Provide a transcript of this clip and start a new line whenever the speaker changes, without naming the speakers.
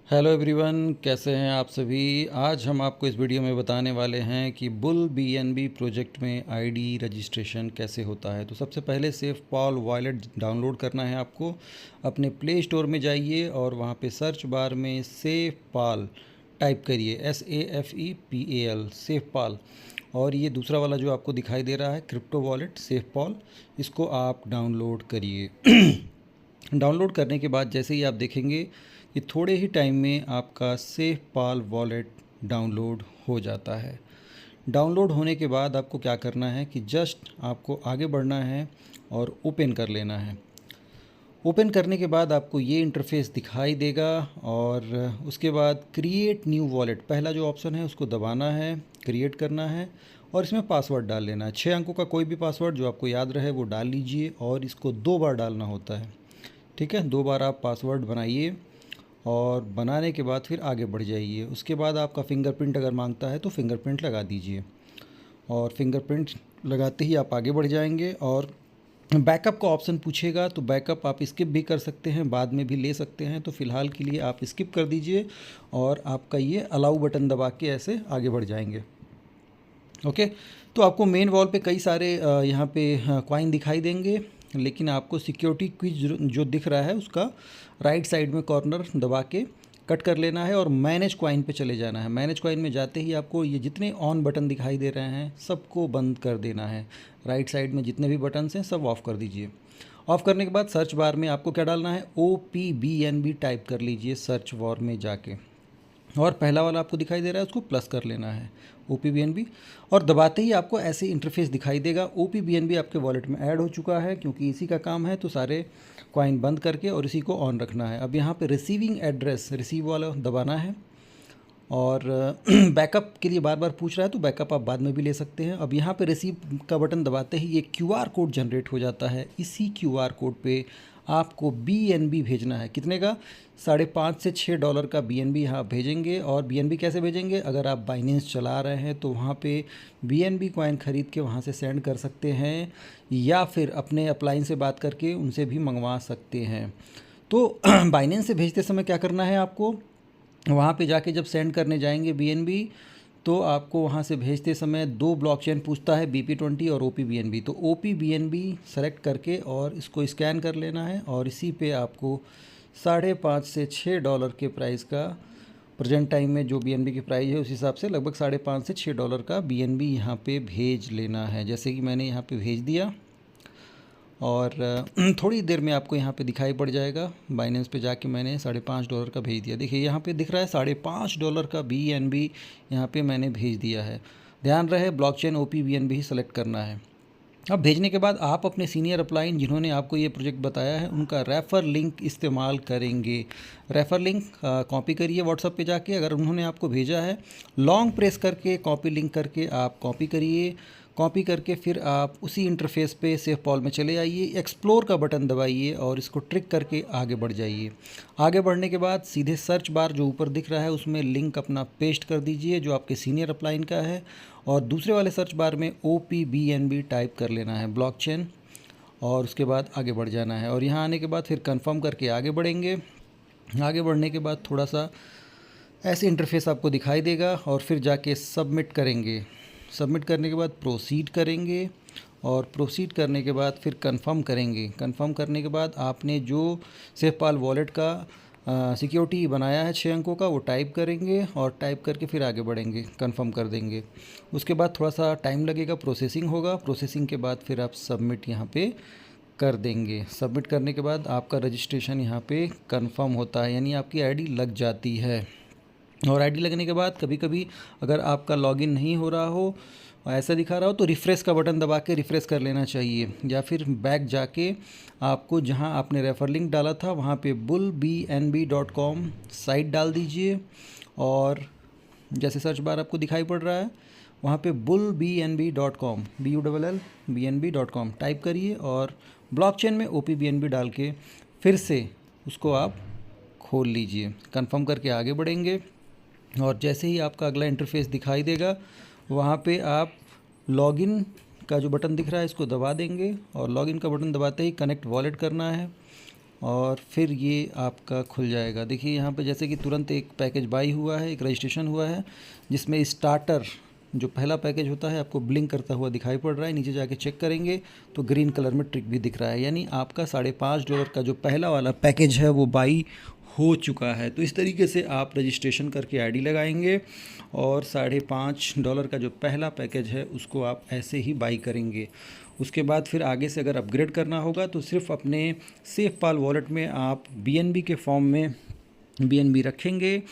Hello everyone, कैसे हैं आप सभी। आज हम आपको इस वीडियो में बताने वाले हैं कि बुल बीएनबी प्रोजेक्ट में आईडी रजिस्ट्रेशन कैसे होता है। तो सबसे पहले सेफ पॉल वॉलेट डाउनलोड करना है आपको। अपने प्ले स्टोर में जाइए और वहाँ पे सर्च बार में सेफ पॉल टाइप करिए, SAFEPAL सेफ पॉल। और ये दूसरा वाला जो आपको दिखाई दे रहा है क्रिप्टो वॉलेट सेफ पॉल, इसको आप डाउनलोड करिए। डाउनलोड करने के बाद जैसे ही आप देखेंगे कि थोड़े ही टाइम में आपका सेफ पाल वॉलेट डाउनलोड हो जाता है। डाउनलोड होने के बाद आपको क्या करना है कि जस्ट आपको आगे बढ़ना है और ओपन कर लेना है। ओपन करने के बाद आपको ये इंटरफेस दिखाई देगा और उसके बाद क्रिएट न्यू वॉलेट पहला जो ऑप्शन है उसको दबाना है, क्रिएट करना है और इसमें पासवर्ड डाल लेना है। 6 अंकों का कोई भी पासवर्ड जो आपको याद रहे वो डाल लीजिए और इसको 2 बार डालना होता है। ठीक है, 2 बार आप पासवर्ड बनाइए और बनाने के बाद फिर आगे बढ़ जाइए। उसके बाद आपका फिंगरप्रिंट अगर मांगता है तो फिंगरप्रिंट लगा दीजिए और फिंगरप्रिंट लगाते ही आप आगे बढ़ जाएंगे। और बैकअप का ऑप्शन पूछेगा तो बैकअप आप स्किप भी कर सकते हैं, बाद में भी ले सकते हैं। तो फ़िलहाल के लिए आप स्किप कर दीजिए और आपका ये अलाउ बटन दबा के ऐसे आगे बढ़ जाएंगे। ओके, तो आपको मेन वॉल पे कई सारे यहाँ पे कॉइन दिखाई देंगे, लेकिन आपको सिक्योरिटी क्विज जो दिख रहा है उसका राइट साइड में कॉर्नर दबा के कट कर लेना है और मैनेज कॉइन पे चले जाना है। मैनेज कॉइन में जाते ही आपको ये जितने ऑन बटन दिखाई दे रहे हैं सबको बंद कर देना है। राइट साइड में जितने भी बटन्स हैं सब ऑफ़ कर दीजिए। ऑफ़ करने के बाद सर्च बार में आपको क्या डालना है, OPBNB टाइप कर लीजिए सर्च बार में जाके, और पहला वाला आपको दिखाई दे रहा है उसको प्लस कर लेना है, OPBNB, और दबाते ही आपको ऐसे इंटरफेस दिखाई देगा। OPBNB आपके वॉलेट में ऐड हो चुका है, क्योंकि इसी का काम है तो सारे कॉइन बंद करके और इसी को ऑन रखना है। अब यहाँ पे रिसीविंग एड्रेस रिसीव वाला दबाना है और बैकअप के लिए बार बार पूछ रहा है तो बैकअप आप बाद में भी ले सकते हैं। अब यहाँ पे रिसीव का बटन दबाते ही ये QR कोड जनरेट हो जाता है। इसी QR कोड पे आपको BNB भेजना है। कितने का? $5.5 से $6 का BNB यहाँ भेजेंगे। और BNB कैसे भेजेंगे? अगर आप बाइनेंस चला रहे हैं तो वहाँ पे BNB कॉइन ख़रीद के वहाँ से सेंड कर सकते हैं, या फिर अपने अपलाइन से बात करके उनसे भी मंगवा सकते हैं। तो बाइनेंस से भेजते समय क्या करना है आपको, वहाँ पे जाके जब सेंड करने जाएंगे BNB तो आपको वहाँ से भेजते समय 2 ब्लॉकचेन पूछता है, BP20 और OPBNB। तो OPBNB सेलेक्ट करके और इसको स्कैन कर लेना है और इसी पे आपको $5.5 से $6 के प्राइस का, प्रेजेंट टाइम में जो BNB की प्राइस है उस हिसाब से लगभग $5.5 से $6 का BNB यहाँ पे भेज लेना है। जैसे कि मैंने यहाँ पे भेज दिया और थोड़ी देर में आपको यहाँ पे दिखाई पड़ जाएगा। बाइनेंस पे जाके मैंने $5.5 का भेज दिया। देखिए यहाँ पे दिख रहा है $5.5 का BNB यहाँ पे मैंने भेज दिया है। ध्यान रहे ब्लॉकचेन OPBNB ही सेलेक्ट करना है। अब भेजने के बाद आप अपने सीनियर अपलाइन जिन्होंने आपको ये प्रोजेक्ट बताया है उनका रेफ़र लिंक इस्तेमाल करेंगे। रेफ़र लिंक कॉपी करिए व्हाट्सएप पे जाके, अगर उन्होंने आपको भेजा है लॉन्ग प्रेस करके कॉपी लिंक करके आप कॉपी करिए। कॉपी करके फिर आप उसी इंटरफेस पे सेफ पॉल में चले आइए, एक्सप्लोर का बटन दबाइए और इसको ट्रिक करके आगे बढ़ जाइए। आगे बढ़ने के बाद सीधे सर्च बार जो ऊपर दिख रहा है उसमें लिंक अपना पेस्ट कर दीजिए जो आपके सीनियर अपलाइन का है, और दूसरे वाले सर्च बार में OPBNB टाइप कर लेना है ब्लॉकचेन, और उसके बाद आगे बढ़ जाना है। और यहाँ आने के बाद फिर कंफर्म करके आगे बढ़ेंगे। आगे बढ़ने के बाद थोड़ा सा ऐसे इंटरफेस आपको दिखाई देगा और फिर जाके सबमिट करेंगे। सबमिट करने के बाद प्रोसीड करेंगे और प्रोसीड करने के बाद फिर कंफर्म करेंगे। कंफर्म करने के बाद आपने जो सेफपाल वॉलेट का सिक्योरिटी बनाया है 6 अंकों का वो टाइप करेंगे और टाइप करके फिर आगे बढ़ेंगे, कंफर्म कर देंगे। उसके बाद थोड़ा सा टाइम लगेगा, प्रोसेसिंग होगा। प्रोसेसिंग के बाद फिर आप सबमिट यहाँ पे कर देंगे। सबमिट करने के बाद आपका रजिस्ट्रेशन यहाँ पे कंफर्म होता है, यानी आपकी आईडी लग जाती है। और आईडी लगने के बाद कभी कभी अगर आपका लॉगिन नहीं हो रहा हो, ऐसा दिखा रहा हो, तो रिफ़्रेश का बटन दबा के रिफ़्रेश कर लेना चाहिए, या फिर बैक जाके आपको जहां आपने रेफर लिंक डाला था वहां पे bullbnb.com साइट डाल दीजिए। और जैसे सर्च बार आपको दिखाई पड़ रहा है वहाँ पे bullbnb.com bullbnb.com टाइप करिए और ब्लॉकचेन में OPBNB डाल के फिर से उसको आप खोल लीजिए। कंफर्म करके आगे बढ़ेंगे और जैसे ही आपका अगला इंटरफेस दिखाई देगा वहाँ पे आप लॉगिन का जो बटन दिख रहा है इसको दबा देंगे और लॉगिन का बटन दबाते ही कनेक्ट वॉलेट करना है। और फिर ये आपका खुल जाएगा। देखिए यहाँ पे जैसे कि तुरंत एक पैकेज बाई हुआ है, एक रजिस्ट्रेशन हुआ है, जिसमें स्टार्टर जो पहला पैकेज होता है आपको ब्लिंक करता हुआ दिखाई पड़ रहा है। नीचे जाके चेक करेंगे तो ग्रीन कलर में ट्रिक भी दिख रहा है, यानी आपका $5.5 का जो पहला वाला पैकेज है वो बाई हो चुका है। तो इस तरीके से आप रजिस्ट्रेशन करके आईडी लगाएंगे और $5.5 का जो पहला पैकेज है उसको आप ऐसे ही बाई करेंगे। उसके बाद फिर आगे से अगर अपग्रेड करना होगा तो सिर्फ अपने सेफ पाल वॉलेट में आप BNB के फॉर्म में BNB रखेंगे